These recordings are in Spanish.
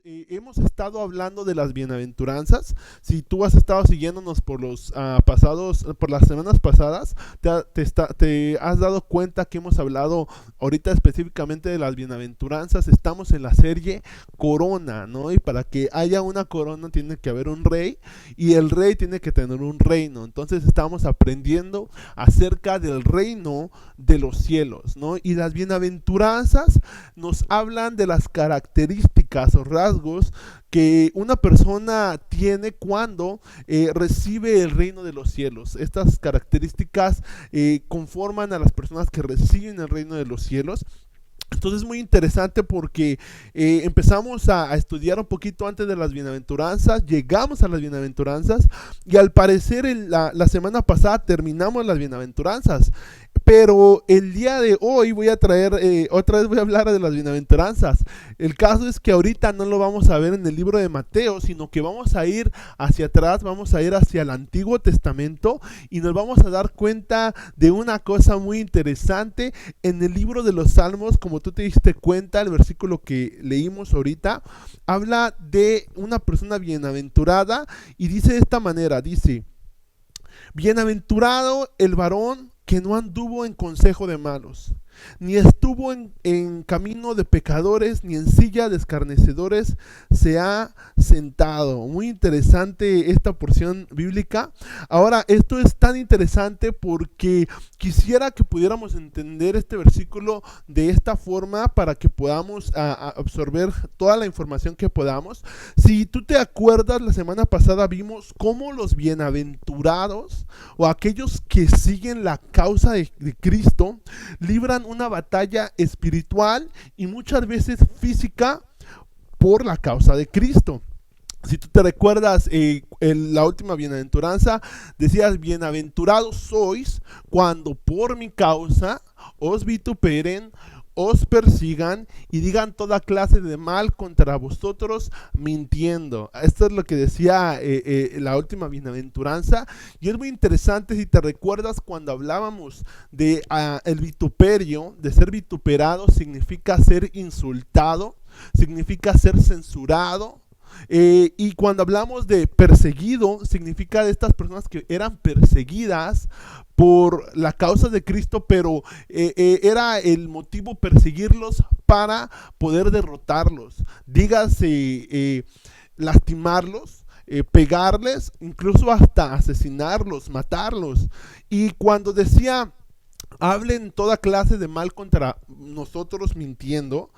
hemos estado hablando de las bienaventuranzas. Si tú has estado siguiéndonos por los por las semanas pasadas, te has dado cuenta que hemos hablado ahorita específicamente de las bienaventuranzas. Estamos en la serie Corona, ¿no? Y para que haya una corona tiene que haber un rey y el rey tiene que tener un reino. Entonces estamos aprendiendo acerca del reino de los cielos, ¿no? Y las bienaventuranzas nos hablan de las características o rasgos que una persona tiene cuando recibe el reino de los cielos. Estas características conforman a las personas que reciben el reino de los cielos. Entonces es muy interesante porque empezamos a estudiar un poquito antes de las bienaventuranzas, llegamos a las bienaventuranzas y al parecer la semana pasada terminamos las bienaventuranzas. Pero el día de hoy voy a traer, otra vez voy a hablar de las bienaventuranzas. El caso es que ahorita no lo vamos a ver en el libro de Mateo, sino que vamos a ir hacia atrás, vamos a ir hacia el Antiguo Testamento y nos vamos a dar cuenta de una cosa muy interesante. En el libro de los Salmos, como tú te diste cuenta, el versículo que leímos ahorita, habla de una persona bienaventurada y dice de esta manera, dice, bienaventurado el varón que no anduvo en consejo de malos, ni estuvo en camino de pecadores, ni en silla de escarnecedores se ha sentado. Muy interesante esta porción bíblica. Ahora, esto es tan interesante porque quisiera que pudiéramos entender este versículo de esta forma para que podamos absorber toda la información que podamos. Si tú te acuerdas, la semana pasada vimos cómo los bienaventurados o aquellos que siguen la causa de Cristo libran una batalla espiritual y muchas veces física por la causa de Cristo. Si tú te recuerdas, en la última bienaventuranza decías, bienaventurados sois cuando por mi causa os vituperen, os persigan y digan toda clase de mal contra vosotros mintiendo. Esto es lo que decía la última bienaventuranza y es muy interesante si te recuerdas cuando hablábamos de el vituperio, de ser vituperado significa ser insultado, significa ser censurado. Y cuando hablamos de perseguido, significa de estas personas que eran perseguidas por la causa de Cristo, pero era el motivo perseguirlos para poder derrotarlos. Dígase lastimarlos, pegarles, incluso hasta asesinarlos, matarlos. Y cuando decía hablen toda clase de mal contra nosotros mintiendo,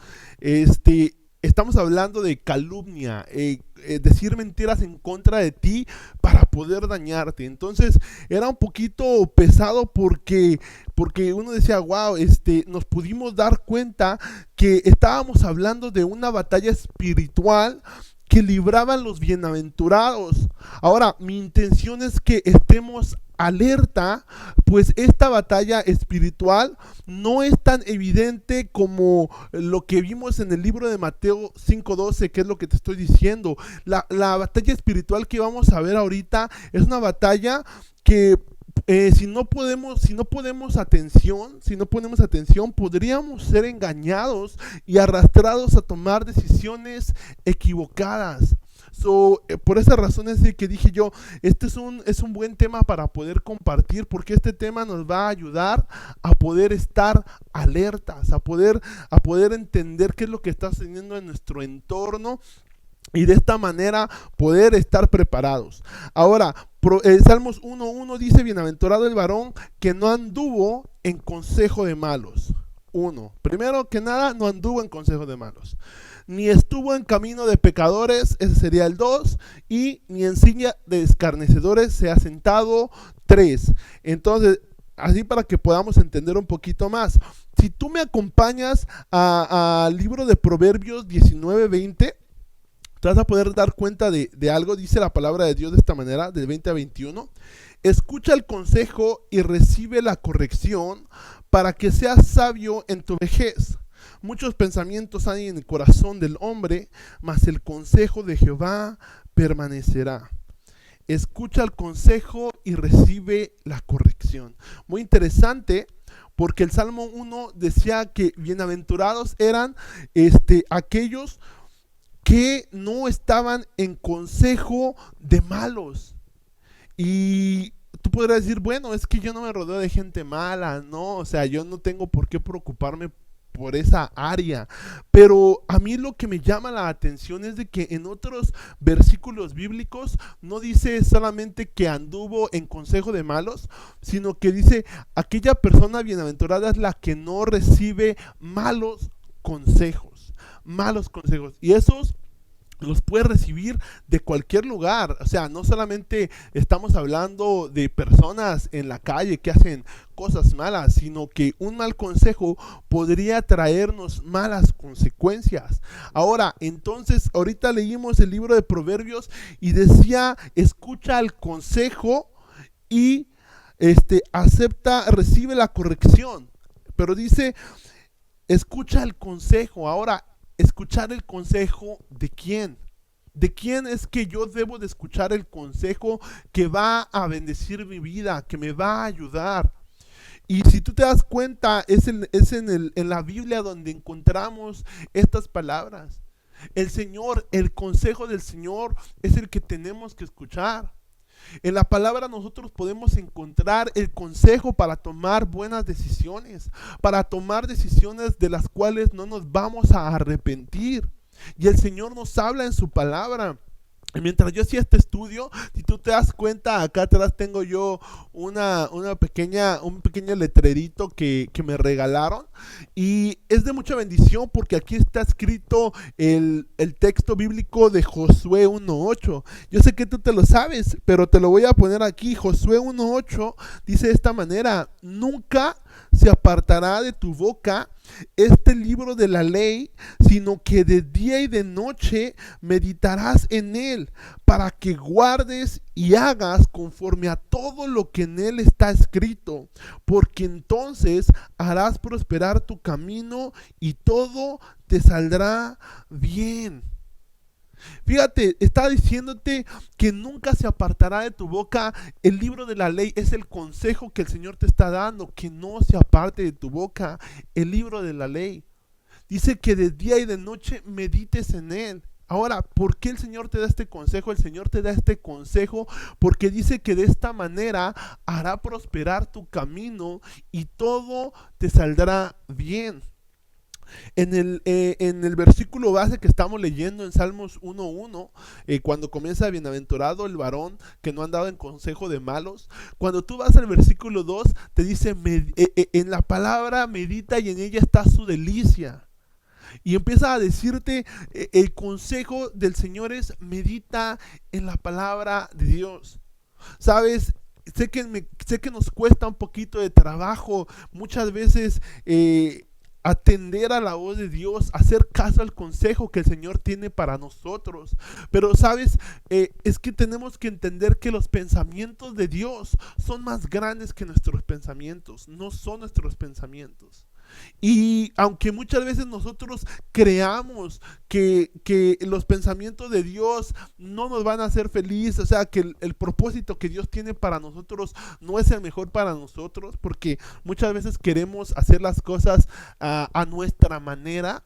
estamos hablando de calumnia, decir mentiras en contra de ti para poder dañarte. Entonces era un poquito pesado porque uno decía, wow, nos pudimos dar cuenta que estábamos hablando de una batalla espiritual que libraban los bienaventurados. Ahora, mi intención es que estemos alerta, pues esta batalla espiritual no es tan evidente como lo que vimos en el libro de Mateo 5:12, que es lo que te estoy diciendo. La batalla espiritual que vamos a ver ahorita es una batalla que si no ponemos atención, podríamos ser engañados y arrastrados a tomar decisiones equivocadas. Por esa razón es de que dije yo, este es un buen tema para poder compartir, porque este tema nos va a ayudar a poder estar alertas, a poder entender qué es lo que está sucediendo en nuestro entorno y de esta manera poder estar preparados. Ahora, Salmos 1:1 dice, bienaventurado el varón que no anduvo en consejo de malos. Primero que nada, no anduvo en consejo de malos, ni estuvo en camino de pecadores, ese sería el 2, y ni en silla de escarnecedores se ha sentado, 3. Entonces, así para que podamos entender un poquito más, si tú me acompañas al libro de Proverbios 19:20, te vas a poder dar cuenta de algo. Dice la palabra de Dios de esta manera, del 20 a 21. Escucha el consejo y recibe la corrección para que seas sabio en tu vejez. Muchos pensamientos hay en el corazón del hombre, mas el consejo de Jehová permanecerá. Escucha el consejo y recibe la corrección. Muy interesante, porque el Salmo 1 decía que bienaventurados eran aquellos que no estaban en consejo de malos. Y tú podrás decir, bueno, es que yo no me rodeo de gente mala, ¿no? O sea, yo no tengo por qué preocuparme por esa área. Pero a mí lo que me llama la atención es de que en otros versículos bíblicos no dice solamente que anduvo en consejo de malos, sino que dice, aquella persona bienaventurada es la que no recibe malos consejos, malos consejos. Y esos los puedes recibir de cualquier lugar. O sea, no solamente estamos hablando de personas en la calle que hacen cosas malas, sino que un mal consejo podría traernos malas consecuencias. Ahora, entonces, ahorita leímos el libro de Proverbios y decía, escucha el consejo y acepta, recibe la corrección. Pero dice, escucha el consejo. Ahora, escuchar el consejo de quién. ¿De quién es que yo debo de escuchar el consejo que va a bendecir mi vida, que me va a ayudar? Y si tú te das cuenta, en la Biblia donde encontramos estas palabras. El Señor, el consejo del Señor es el que tenemos que escuchar. En la palabra nosotros podemos encontrar el consejo para tomar buenas decisiones, para tomar decisiones de las cuales no nos vamos a arrepentir. Y el Señor nos habla en su palabra. Y mientras yo hacía este estudio, si tú te das cuenta, acá atrás tengo yo un pequeño letrerito que me regalaron. Y es de mucha bendición porque aquí está escrito el texto bíblico de Josué 1:8. Yo sé que tú te lo sabes, pero te lo voy a poner aquí. Josué 1:8 dice de esta manera: nunca se apartará de tu boca este libro de la ley, sino que de día y de noche meditarás en él, para que guardes y hagas conforme a todo lo que en él está escrito, porque entonces harás prosperar tu camino y todo te saldrá bien. Fíjate, está diciéndote que nunca se apartará de tu boca el libro de la ley. Es el consejo que el Señor te está dando, que no se aparte de tu boca el libro de la ley. Dice que de día y de noche medites en él. Ahora, ¿por qué el Señor te da este consejo? El Señor te da este consejo porque dice que de esta manera hará prosperar tu camino y todo te saldrá bien. En el versículo base que estamos leyendo en Salmos 1:1, cuando comienza, bienaventurado el varón que no ha andado en consejo de malos. Cuando tú vas al versículo 2, te dice, en la palabra medita y en ella está su delicia. Y empieza a decirte, el consejo del Señor es medita en la palabra de Dios. ¿Sabes? Sé que nos cuesta un poquito de trabajo muchas veces atender a la voz de Dios, hacer caso al consejo que el Señor tiene para nosotros. Pero sabes, es que tenemos que entender que los pensamientos de Dios son más grandes que nuestros pensamientos, no son nuestros pensamientos. Y aunque muchas veces nosotros creamos que los pensamientos de Dios no nos van a hacer felices, o sea, que el propósito que Dios tiene para nosotros no es el mejor para nosotros, porque muchas veces queremos hacer las cosas a nuestra manera.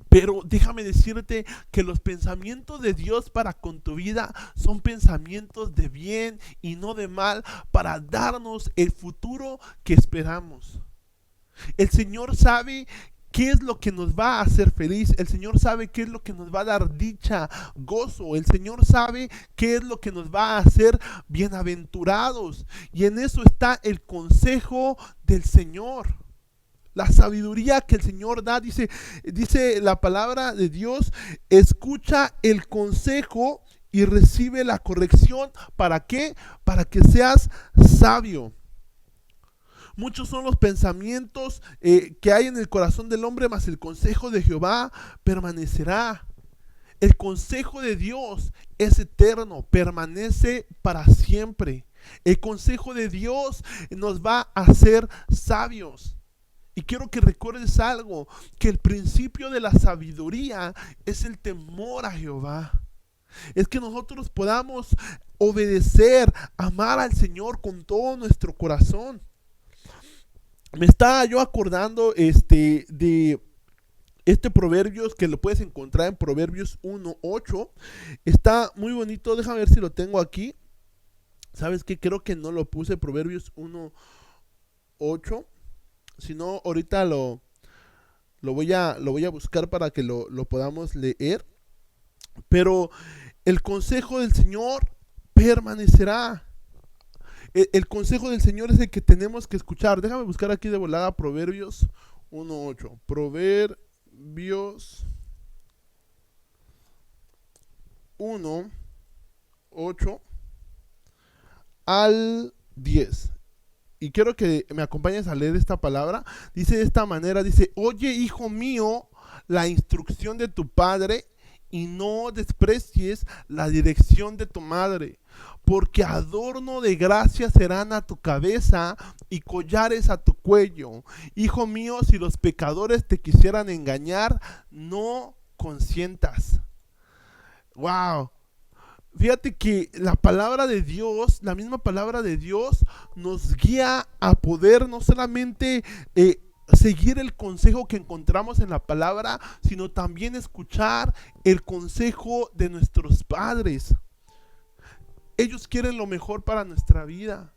Pero déjame decirte que los pensamientos de Dios para con tu vida son pensamientos de bien y no de mal, para darnos el futuro que esperamos. El Señor sabe qué es lo que nos va a hacer feliz. El Señor sabe qué es lo que nos va a dar dicha, gozo. El Señor sabe qué es lo que nos va a hacer bienaventurados. Y en eso está el consejo del Señor. La sabiduría que el Señor da, dice la palabra de Dios, escucha el consejo y recibe la corrección. ¿Para qué? Para que seas sabio. Muchos son los pensamientos que hay en el corazón del hombre, mas el consejo de Jehová permanecerá. El consejo de Dios es eterno, permanece para siempre. El consejo de Dios nos va a hacer sabios. Y quiero que recuerdes algo, que el principio de la sabiduría es el temor a Jehová. Es que nosotros podamos obedecer, amar al Señor con todo nuestro corazón. Me estaba yo acordando de Este Proverbios, que lo puedes encontrar en Proverbios 1:8, está muy bonito. Déjame ver si lo tengo aquí. ¿Sabes qué? Creo que no lo puse, Proverbios 1:8. Si no, ahorita lo voy a buscar para que lo podamos leer. Pero el consejo del Señor permanecerá. El consejo del Señor es el que tenemos que escuchar. Déjame buscar aquí de volada Proverbios 1:8. Proverbios 1:8 al 10. Y quiero que me acompañes a leer esta palabra. Dice de esta manera, dice: oye, hijo mío, la instrucción de tu padre, y no desprecies la dirección de tu madre, porque adorno de gracia serán a tu cabeza y collares a tu cuello. Hijo mío, si los pecadores te quisieran engañar, no consientas. Wow. Fíjate que la palabra de Dios, la misma palabra de Dios, nos guía a poder no solamente seguir el consejo que encontramos en la palabra, sino también escuchar el consejo de nuestros padres. Ellos quieren lo mejor para nuestra vida.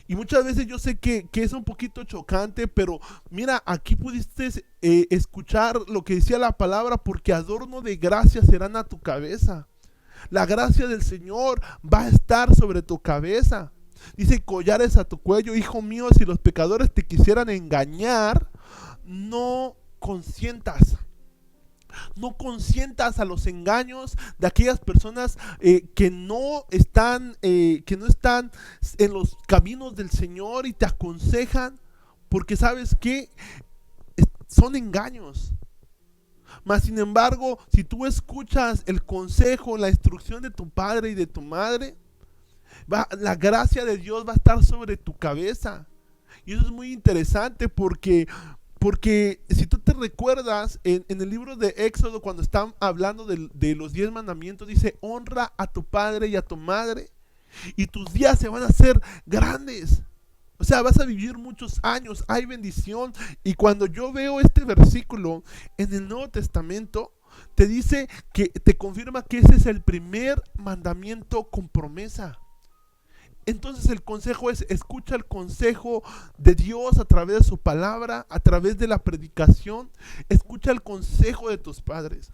Y muchas veces yo sé que es un poquito chocante, pero mira, aquí pudiste escuchar lo que decía la palabra, porque adorno de gracia serán a tu cabeza. La gracia del Señor va a estar sobre tu cabeza. Dice: collares a tu cuello. Hijo mío, si los pecadores te quisieran engañar, no consientas. No consientas a los engaños de aquellas personas que no están en los caminos del Señor y te aconsejan, porque sabes que son engaños. Mas sin embargo, si tú escuchas el consejo, la instrucción de tu padre y de tu madre, la gracia de Dios va a estar sobre tu cabeza. Y eso es muy interesante porque si tú te recuerdas en el libro de Éxodo, cuando están hablando de los 10 mandamientos, dice: honra a tu padre y a tu madre, y tus días se van a hacer grandes. O sea, vas a vivir muchos años, hay bendición. Y cuando yo veo este versículo en el Nuevo Testamento, te dice que te confirma que ese es el primer mandamiento con promesa. Entonces el consejo es: escucha el consejo de Dios a través de su palabra, a través de la predicación. Escucha el consejo de tus padres.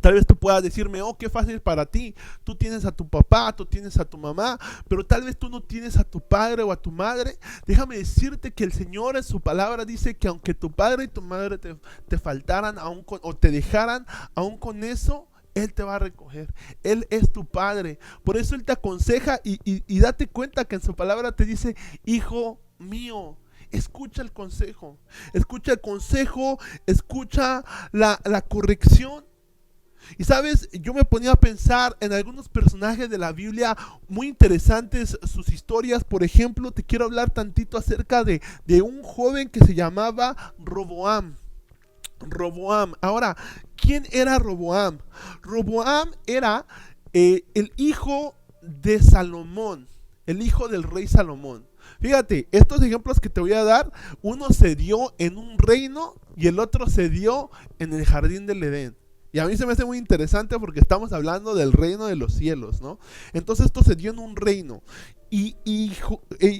Tal vez tú puedas decirme: oh, qué fácil para ti. Tú tienes a tu papá, tú tienes a tu mamá, pero tal vez tú no tienes a tu padre o a tu madre. Déjame decirte que el Señor en su palabra dice que aunque tu padre y tu madre te faltaran o te dejaran, aún con eso Él te va a recoger. Él es tu padre. Por eso Él te aconseja y date cuenta que en su palabra te dice: hijo mío. Escucha el consejo. Escucha el consejo. Escucha la corrección. Y sabes, yo me ponía a pensar en algunos personajes de la Biblia muy interesantes, sus historias. Por ejemplo, te quiero hablar tantito acerca de un joven que se llamaba Roboam. Ahora, ¿quién era Roboam? Roboam era el hijo de Salomón, el hijo del rey Salomón. Fíjate, estos ejemplos que te voy a dar, uno se dio en un reino y el otro se dio en el jardín del Edén. Y a mí se me hace muy interesante porque estamos hablando del reino de los cielos, ¿no? Entonces esto se dio en un reino. Y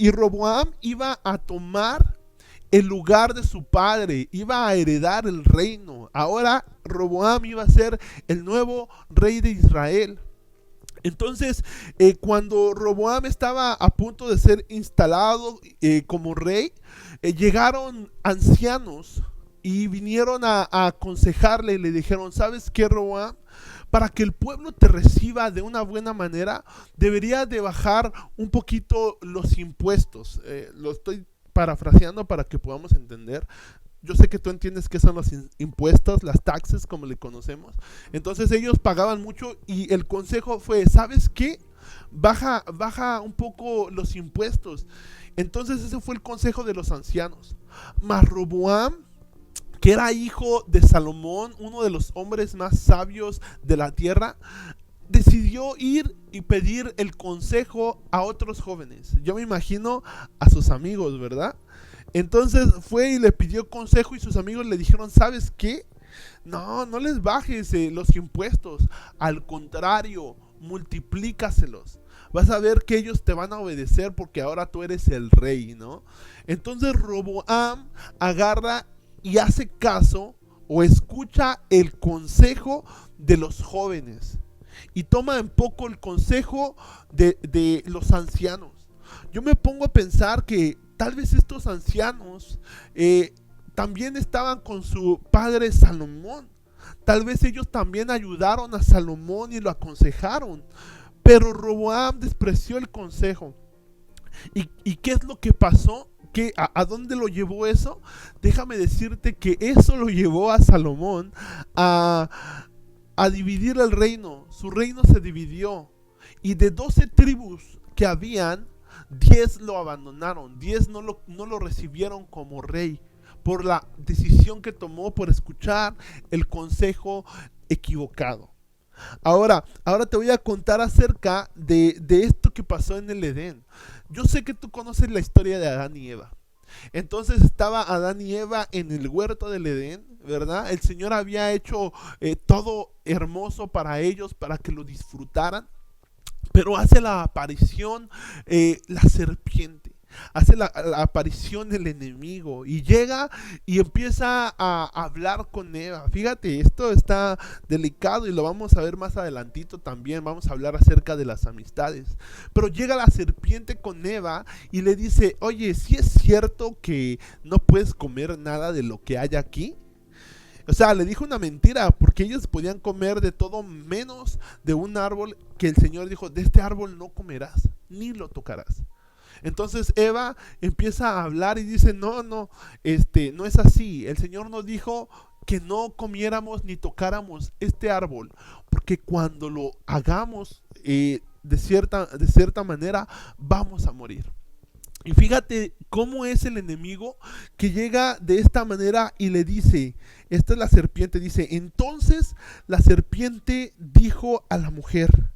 Roboam iba a tomar el lugar de su padre, iba a heredar el reino. Ahora Roboam iba a ser el nuevo rey de Israel. Entonces, cuando Roboam estaba a punto de ser instalado como rey, llegaron ancianos y vinieron a aconsejarle y le dijeron: ¿sabes qué, Roboam? Para que el pueblo te reciba de una buena manera, debería de bajar un poquito los impuestos. Lo estoy parafraseando para que podamos entender. Yo sé que tú entiendes qué son los impuestos, las taxes como le conocemos. Entonces ellos pagaban mucho y el consejo fue: ¿sabes qué? Baja un poco los impuestos. Entonces ese fue el consejo de los ancianos. Mas Roboam, que era hijo de Salomón, uno de los hombres más sabios de la tierra, decidió ir y pedir el consejo a otros jóvenes. Yo me imagino a sus amigos, ¿verdad? Entonces fue y le pidió consejo y sus amigos le dijeron: ¿sabes qué? No, no les bajes los impuestos. Al contrario, multiplícaselos. Vas a ver que ellos te van a obedecer porque ahora tú eres el rey, ¿no? Entonces Roboam agarra y hace caso o escucha el consejo de los jóvenes y toma en poco el consejo de los ancianos. Yo me pongo a pensar que tal vez estos ancianos también estaban con su padre Salomón. Tal vez ellos también ayudaron a Salomón y lo aconsejaron. Pero Roboam despreció el consejo. ¿Y qué es lo que pasó? ¿A dónde lo llevó eso? Déjame decirte que eso lo llevó a Salomón a, a dividir el reino. Su reino se dividió. Y de 12 tribus que habían, 10 lo abandonaron. 10 no lo recibieron como rey por la decisión que tomó, por escuchar el consejo equivocado. Ahora te voy a contar acerca de esto que pasó en el Edén. Yo sé que tú conoces la historia de Adán y Eva. Entonces estaba Adán y Eva en el huerto del Edén, ¿verdad? El Señor había hecho todo hermoso para ellos, para que lo disfrutaran. Pero hace la aparición la serpiente. Hace la aparición el enemigo y llega y empieza a hablar con Eva. Fíjate, esto está delicado y lo vamos a ver más adelantito también. Vamos a hablar acerca de las amistades. Pero llega la serpiente con Eva y le dice: oye, ¿sí es cierto que no puedes comer nada de lo que hay aquí? O sea, le dijo una mentira, porque ellos podían comer de todo menos de un árbol que el Señor dijo: de este árbol no comerás, ni lo tocarás. Entonces Eva empieza a hablar y dice: no, no, no es así. El Señor nos dijo que no comiéramos ni tocáramos este árbol, porque cuando lo hagamos de cierta manera vamos a morir. Y fíjate cómo es el enemigo que llega de esta manera y le dice, esta es la serpiente, dice: entonces la serpiente dijo a la mujer: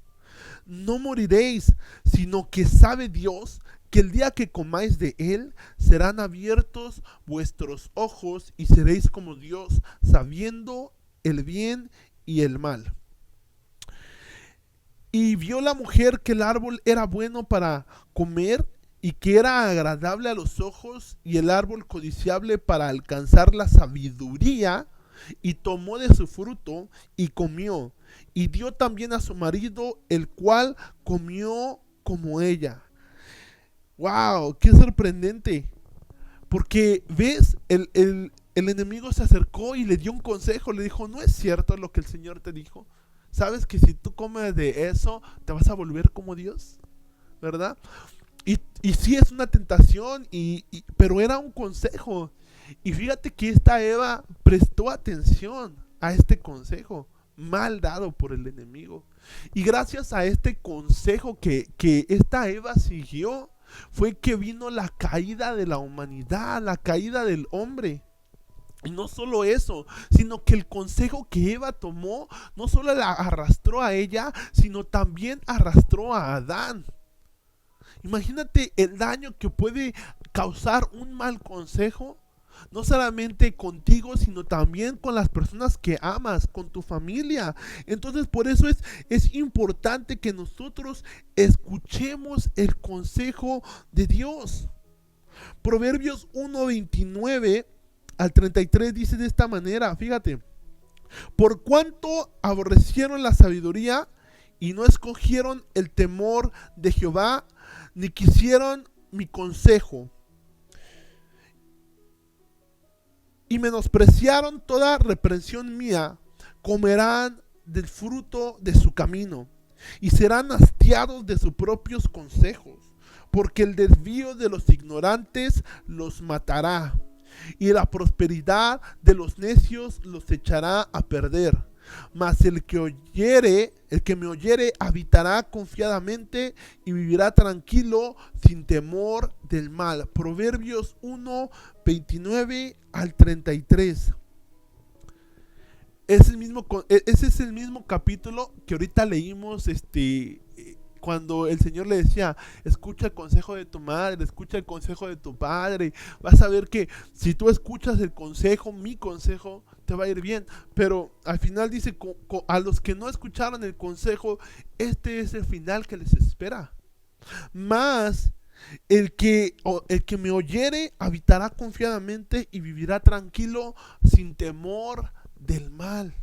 no moriréis, sino que sabe Dios que el día que comáis de él serán abiertos vuestros ojos y seréis como Dios, sabiendo el bien y el mal. Y vio la mujer que el árbol era bueno para comer y que era agradable a los ojos y el árbol codiciable para alcanzar la sabiduría, y tomó de su fruto y comió, y dio también a su marido, el cual comió como ella. ¡Wow! ¡Qué sorprendente! Porque, ¿ves? El enemigo se acercó y le dio un consejo, le dijo: no es cierto lo que el Señor te dijo. ¿Sabes que si tú comes de eso te vas a volver como Dios? ¿Verdad? Y sí es una tentación, pero era un consejo. Y fíjate que esta Eva prestó atención a este consejo mal dado por el enemigo. Y gracias a este consejo que esta Eva siguió, fue que vino la caída de la humanidad, la caída del hombre. Y no solo eso, sino que el consejo que Eva tomó no solo la arrastró a ella, sino también arrastró a Adán. Imagínate el daño que puede causar un mal consejo, no solamente contigo, sino también con las personas que amas, con tu familia. Entonces por eso es importante que nosotros escuchemos el consejo de Dios. Proverbios 1:29 al 33 dice de esta manera, fíjate: por cuanto aborrecieron la sabiduría y no escogieron el temor de Jehová, ni quisieron mi consejo, y menospreciaron toda reprensión mía, comerán del fruto de su camino, y serán hastiados de sus propios consejos, porque el desvío de los ignorantes los matará, y la prosperidad de los necios los echará a perder. Mas el que me oyere habitará confiadamente y vivirá tranquilo sin temor del mal. Proverbios 1:29 al 33. Ese es el mismo capítulo que ahorita leímos, cuando el Señor le decía: escucha el consejo de tu madre, escucha el consejo de tu padre. Vas a ver que si tú escuchas el consejo, mi consejo, te va a ir bien. Pero al final dice, a los que no escucharon el consejo, este es el final que les espera. Más el que me oyere habitará confiadamente y vivirá tranquilo sin temor del mal.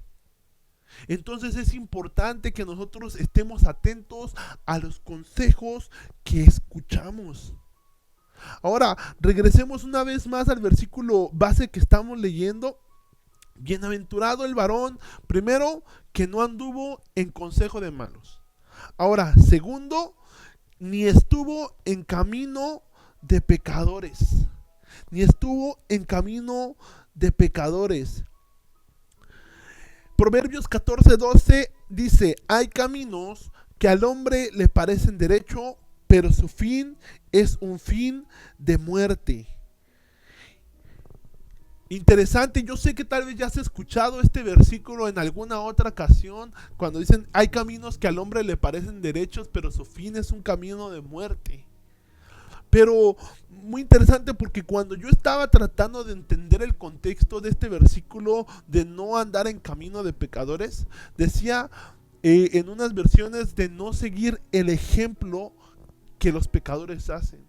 Entonces es importante que nosotros estemos atentos a los consejos que escuchamos. Ahora, regresemos una vez más al versículo base que estamos leyendo. Bienaventurado el varón, primero, que no anduvo en consejo de malos. Ahora, segundo, ni estuvo en camino de pecadores. Ni estuvo en camino de pecadores. Proverbios 14:12 dice, hay caminos que al hombre le parecen derecho, pero su fin es un fin de muerte. Interesante, yo sé que tal vez ya has escuchado este versículo en alguna otra ocasión, cuando dicen, hay caminos que al hombre le parecen derechos, pero su fin es un camino de muerte. Pero muy interesante porque cuando yo estaba tratando de entender el contexto de este versículo de no andar en camino de pecadores, decía en unas versiones de no seguir el ejemplo que los pecadores hacen,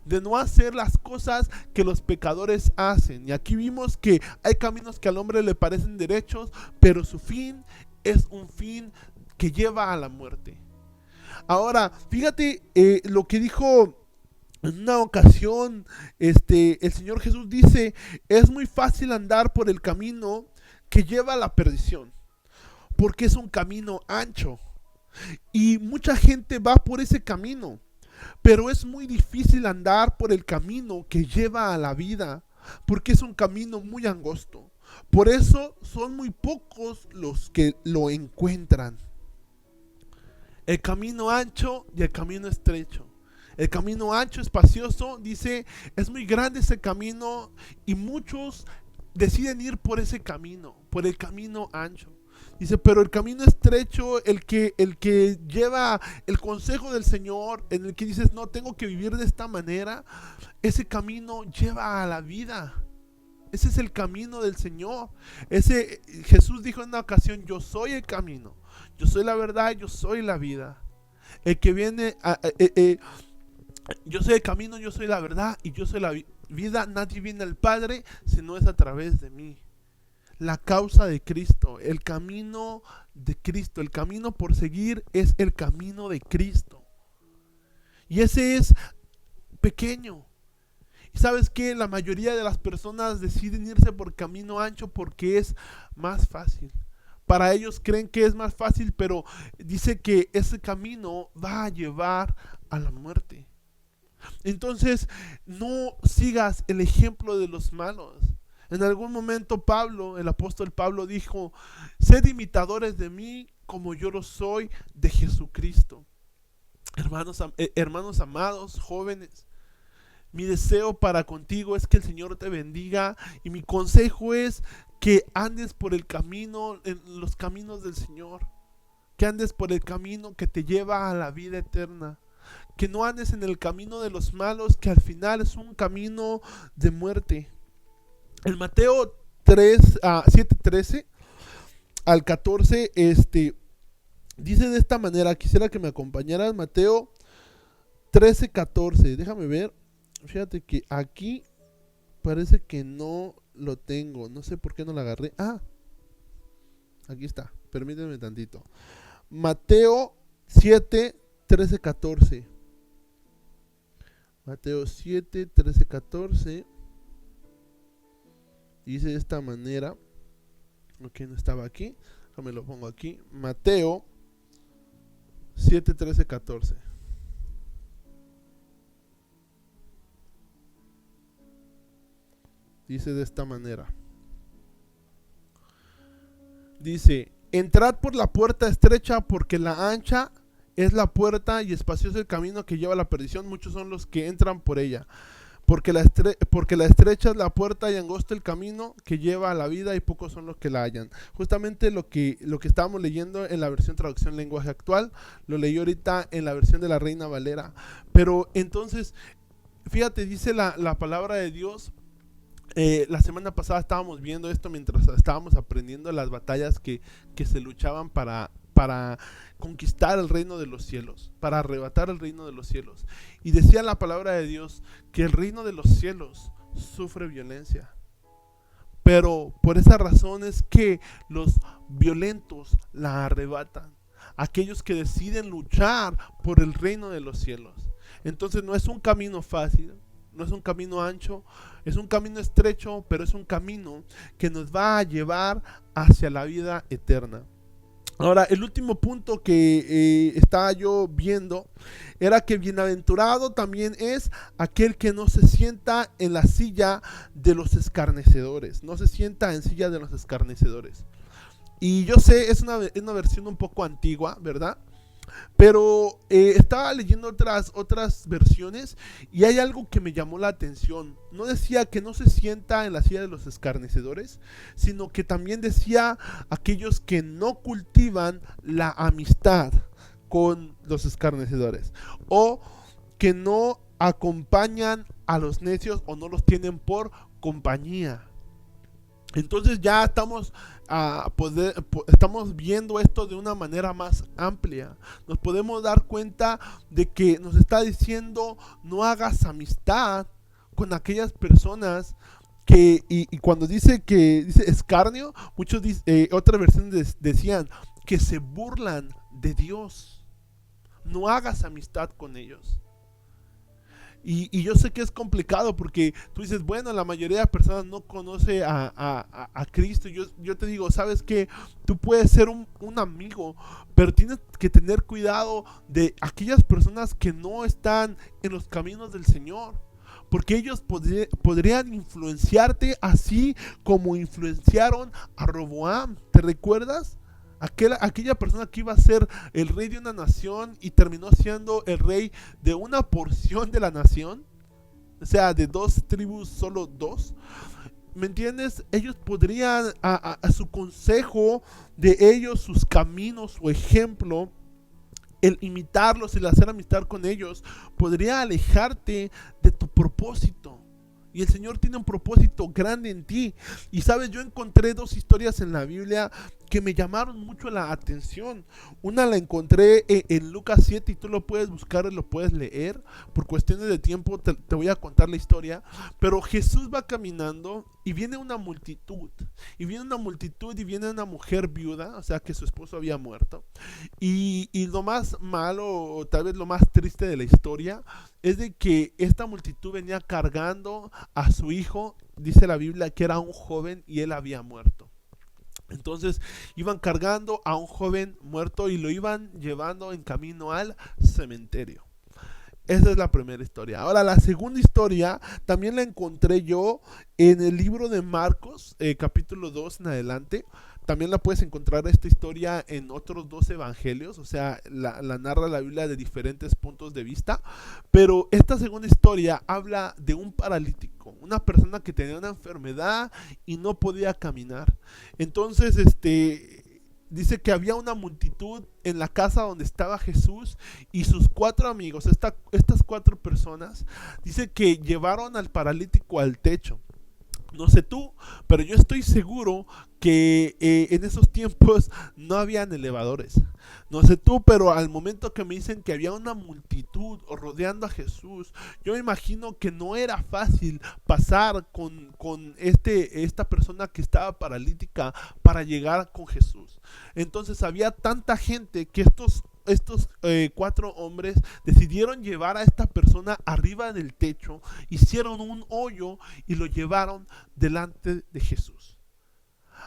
de no hacer las cosas que los pecadores hacen. Y aquí vimos que hay caminos que al hombre le parecen derechos, pero su fin es un fin que lleva a la muerte. Ahora, fíjate lo que dijo en una ocasión el Señor Jesús. Dice, es muy fácil andar por el camino que lleva a la perdición, porque es un camino ancho y mucha gente va por ese camino. Pero es muy difícil andar por el camino que lleva a la vida, porque es un camino muy angosto. Por eso son muy pocos los que lo encuentran. El camino ancho y el camino estrecho. El camino ancho, espacioso, dice, es muy grande ese camino y muchos deciden ir por ese camino, por el camino ancho. Dice, pero el camino estrecho, el que lleva el consejo del Señor, en el que dices, no, tengo que vivir de esta manera, ese camino lleva a la vida. Ese es el camino del Señor. Jesús dijo en una ocasión, yo soy el camino, yo soy la verdad, yo soy la vida. El que viene, yo soy el camino, yo soy la verdad y yo soy la vida. Nadie viene al Padre si no es a través de mí. La causa de Cristo, el camino de Cristo, el camino por seguir es el camino de Cristo. Y ese es pequeño. Y sabes que la mayoría de las personas deciden irse por camino ancho porque es más fácil. Para ellos creen que es más fácil, pero dice que ese camino va a llevar a la muerte. Entonces, no sigas el ejemplo de los malos. En algún momento Pablo, el apóstol Pablo dijo, sed imitadores de mí como yo lo soy de Jesucristo. Hermanos amados, jóvenes, mi deseo para contigo es que el Señor te bendiga y mi consejo es que andes por el camino, en los caminos del Señor, que andes por el camino que te lleva a la vida eterna, que no andes en el camino de los malos, que al final es un camino de muerte. En Mateo 7:13 al 14, dice de esta manera, quisiera que me acompañaran, Mateo 13:14, déjame ver, fíjate que aquí parece que no lo tengo, no sé por qué no lo agarré, aquí está, permítanme tantito, Mateo 7:13-14, Mateo 7:13-14, dice de esta manera, ok, no estaba aquí, déjame lo pongo aquí, Mateo 7:13-14. Dice de esta manera. Dice, entrad por la puerta estrecha, porque la ancha es la puerta y espacioso el camino que lleva a la perdición. Muchos son los que entran por ella. Porque la estrecha es la puerta y angosto el camino que lleva a la vida y pocos son los que la hallan. Justamente lo que estábamos leyendo en la versión traducción lenguaje actual, lo leí ahorita en la versión de la Reina Valera. Pero entonces, fíjate, dice la palabra de Dios La semana pasada estábamos viendo esto mientras estábamos aprendiendo las batallas que se luchaban para conquistar el reino de los cielos, para arrebatar el reino de los cielos. Y decía la palabra de Dios que el reino de los cielos sufre violencia. Pero por esa razón es que los violentos la arrebatan. Aquellos que deciden luchar por el reino de los cielos. Entonces no es un camino fácil, no es un camino ancho, es un camino estrecho, pero es un camino que nos va a llevar hacia la vida eterna. Ahora, el último punto que estaba yo viendo era que bienaventurado también es aquel que no se sienta en la silla de los escarnecedores, no se sienta en silla de los escarnecedores. Y yo sé, es una versión un poco antigua, ¿verdad? Pero estaba leyendo otras versiones y hay algo que me llamó la atención. No decía que no se sienta en la silla de los escarnecedores, sino que también decía aquellos que no cultivan la amistad con los escarnecedores o que no acompañan a los necios o no los tienen por compañía. Entonces ya estamos viendo esto de una manera más amplia. Nos podemos dar cuenta de que nos está diciendo no hagas amistad con aquellas personas y cuando dice escarnio, otras versiones decían que se burlan de Dios. No hagas amistad con ellos. Y yo sé que es complicado porque tú dices, bueno, la mayoría de personas no conoce a Cristo. Yo te digo, ¿sabes qué? Tú puedes ser un amigo, pero tienes que tener cuidado de aquellas personas que no están en los caminos del Señor. Porque ellos podrían influenciarte así como influenciaron a Roboam. ¿Te recuerdas? Aquella persona que iba a ser el rey de una nación y terminó siendo el rey de una porción de la nación, o sea, de dos tribus, solo dos. ¿Me entiendes? Ellos podrían, a su consejo de ellos, sus caminos, su ejemplo, el imitarlos, el hacer amistad con ellos, podría alejarte de tu propósito. Y el Señor tiene un propósito grande en ti. Y sabes, yo encontré dos historias en la Biblia que me llamaron mucho la atención. Una la encontré en Lucas 7 y tú lo puedes buscar y lo puedes leer. Por cuestiones de tiempo te voy a contar la historia. Pero Jesús va caminando y viene una multitud. Y viene una multitud y viene una mujer viuda, o sea que su esposo había muerto. Y lo más malo, o tal vez lo más triste de la historia, es de que esta multitud venía cargando a su hijo. Dice la Biblia que era un joven y él había muerto. Entonces iban cargando a un joven muerto y lo iban llevando en camino al cementerio. Esa es la primera historia. Ahora, la segunda historia también la encontré yo en el libro de Marcos, capítulo 2 en adelante. También la puedes encontrar esta historia en otros dos evangelios, o sea, la narra la Biblia de diferentes puntos de vista. Pero esta segunda historia habla de un paralítico, una persona que tenía una enfermedad y no podía caminar. Entonces, dice que había una multitud en la casa donde estaba Jesús y sus cuatro amigos, estas cuatro personas, dice que llevaron al paralítico al techo. No sé tú, pero yo estoy seguro que en esos tiempos no habían elevadores. No sé tú, pero al momento que me dicen que había una multitud rodeando a Jesús, yo me imagino que no era fácil pasar con esta persona que estaba paralítica para llegar con Jesús. Entonces había tanta gente que estos cuatro hombres decidieron llevar a esta persona arriba del techo, hicieron un hoyo y lo llevaron delante de Jesús.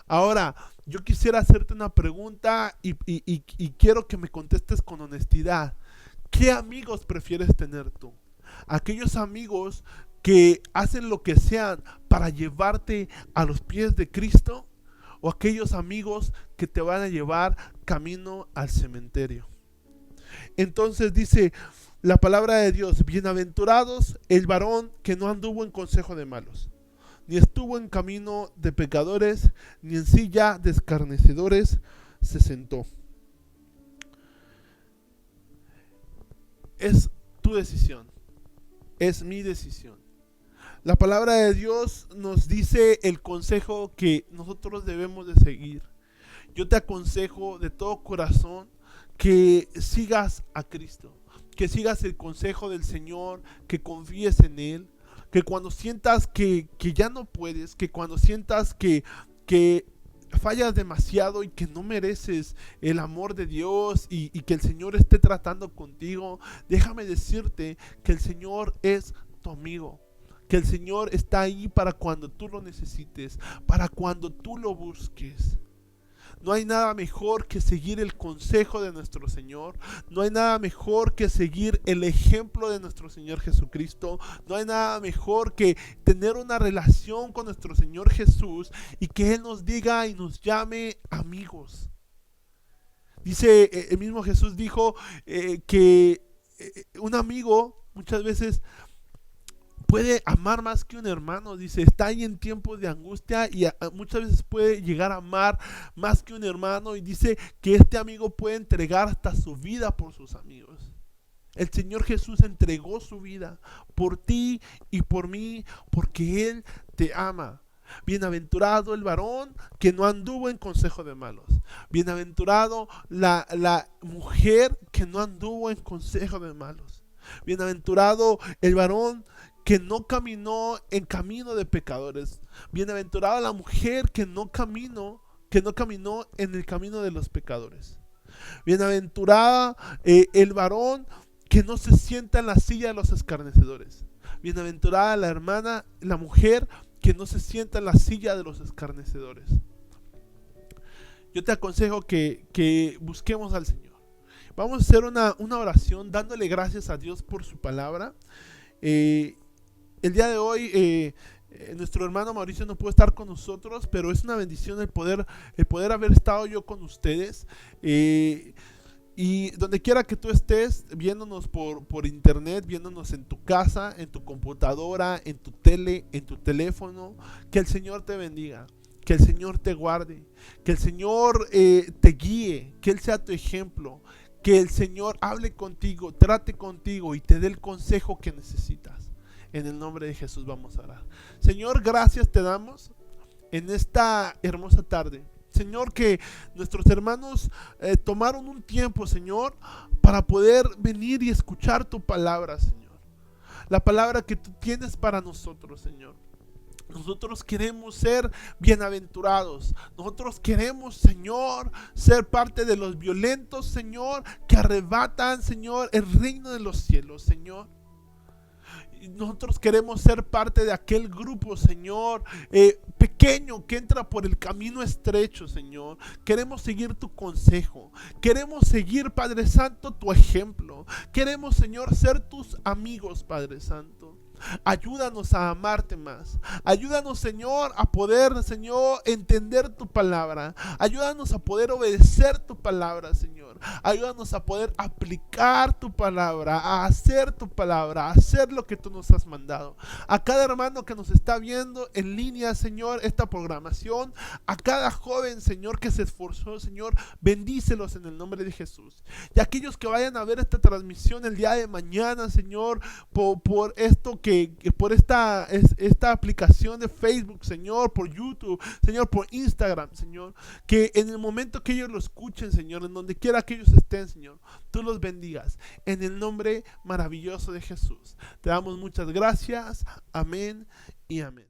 Ahora, yo quisiera hacerte una pregunta y quiero que me contestes con honestidad. ¿Qué amigos prefieres tener tú? Aquellos amigos que hacen lo que sean para llevarte a los pies de Cristo, o aquellos amigos que te van a llevar camino al cementerio. Entonces dice la palabra de Dios: bienaventurados el varón que no anduvo en consejo de malos, ni estuvo en camino de pecadores, ni en silla de escarnecedores se sentó. Es tu decisión, es mi decisión. La palabra de Dios nos dice el consejo que nosotros debemos de seguir. Yo te aconsejo de todo corazón que sigas a Cristo, que sigas el consejo del Señor, que confíes en Él, que cuando sientas que ya no puedes, que cuando sientas que fallas demasiado y que no mereces el amor de Dios y que el Señor esté tratando contigo, déjame decirte que el Señor es tu amigo. Que el Señor está ahí para cuando tú lo necesites, para cuando tú lo busques. No hay nada mejor que seguir el consejo de nuestro Señor. No hay nada mejor que seguir el ejemplo de nuestro Señor Jesucristo. No hay nada mejor que tener una relación con nuestro Señor Jesús y que Él nos diga y nos llame amigos. Dice, el mismo Jesús dijo que un amigo muchas veces puede amar más que un hermano. Dice, está ahí en tiempos de angustia y muchas veces puede llegar a amar más que un hermano. Y dice que este amigo puede entregar hasta su vida por sus amigos. El Señor Jesús entregó su vida por ti y por mí, porque Él te ama. Bienaventurado el varón que no anduvo en consejo de malos. Bienaventurado la mujer que no anduvo en consejo de malos. Bienaventurado el varón que no caminó en camino de pecadores. Bienaventurada la mujer que no caminó en el camino de los pecadores. Bienaventurada el varón que no se sienta en la silla de los escarnecedores. Bienaventurada la mujer que no se sienta en la silla de los escarnecedores. Yo te aconsejo que busquemos al Señor. Vamos a hacer una oración dándole gracias a Dios por su palabra. El día de hoy nuestro hermano Mauricio no pudo estar con nosotros, pero es una bendición el poder haber estado yo con ustedes. Y donde quiera que tú estés viéndonos por internet, viéndonos en tu casa, en tu computadora, en tu tele, en tu teléfono, que el Señor te bendiga, que el Señor te guarde, que el Señor te guíe, que Él sea tu ejemplo, que el Señor hable contigo, trate contigo y te dé el consejo que necesitas. En el nombre de Jesús vamos a orar. Señor, gracias te damos en esta hermosa tarde. Señor, que nuestros hermanos tomaron un tiempo, Señor, para poder venir y escuchar tu palabra, Señor. La palabra que tú tienes para nosotros, Señor. Nosotros queremos ser bienaventurados. Nosotros queremos, Señor, ser parte de los violentos, Señor, que arrebatan, Señor, el reino de los cielos, Señor. Nosotros queremos ser parte de aquel grupo, Señor, pequeño que entra por el camino estrecho, Señor. Queremos seguir tu consejo. Queremos seguir, Padre Santo, tu ejemplo. Queremos, Señor, ser tus amigos, Padre Santo. Ayúdanos a amarte más. Ayúdanos, Señor, a poder, Señor, entender tu palabra. Ayúdanos a poder obedecer tu palabra, Señor. Ayúdanos a poder aplicar tu palabra, a hacer tu palabra, a hacer lo que tú nos has mandado. A cada hermano que nos está viendo en línea, Señor, esta programación, a cada joven, Señor, que se esforzó, Señor, bendícelos en el nombre de Jesús. Y aquellos que vayan a ver esta transmisión el día de mañana, Señor, por esto por esta aplicación de Facebook, Señor, por YouTube, Señor, por Instagram, Señor, que en el momento que ellos lo escuchen, Señor, en donde quiera que ellos estén, Señor, tú los bendigas, en el nombre maravilloso de Jesús. Te damos muchas gracias, amén y amén.